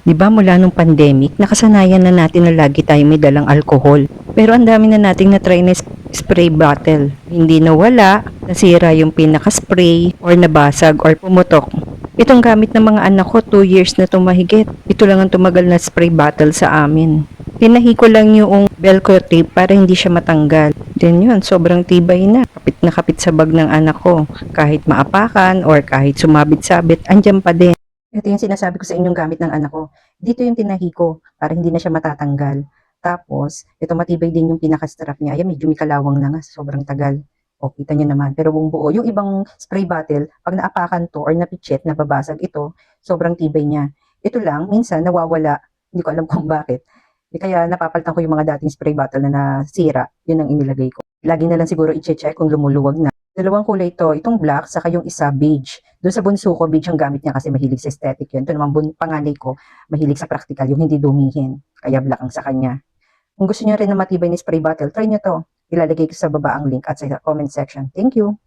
'Di ba mula nung pandemic, nakasanayan na natin na lagi tayo may dalang alcohol. Pero ang dami na nating na-try na spray bottle. Hindi nawala, nasira yung pinaka-spray, or nabasag, or pumutok. Itong gamit ng mga anak ko, 2 years na tumahigit. Ito lang ang tumagal na spray bottle sa amin. Tinahi ko lang yung velcro tape para hindi siya matanggal. Then yun, sobrang tibay na kapit sa bag ng anak ko. Kahit maapakan or kahit sumabit-sabit, andyan pa din. Ito yung sinasabi ko sa inyong gamit ng anak ko. Dito yung tinahi ko para hindi na siya matatanggal. Tapos, ito matibay din yung pinaka-strap niya. Ayan, medyo may kalawang na nga. Sobrang tagal. O, kita nyo naman. Pero buong buo. Yung ibang spray bottle, pag naapakan to or napitchit, nababasag ito, sobrang tibay niya. Ito lang, minsan nawawala. Hindi ko alam kung bakit. Kaya napapalitan ko yung mga dating spray bottle na nasira. Yun ang inilagay ko. Lagi na lang siguro i-check kung lumuluwag na. Dalawang kulay to, itong black, saka yung isa beige. Doon sa bunso ko, beige ang gamit niya kasi mahilig sa aesthetic yun. Ito naman panganay ko, mahilig sa practical, yung hindi dumihin. Kaya black ang sa kanya. Kung gusto niyo rin na matibay ni spray bottle, try niyo to. Ilalagay ko sa baba ang link at sa comment section. Thank you!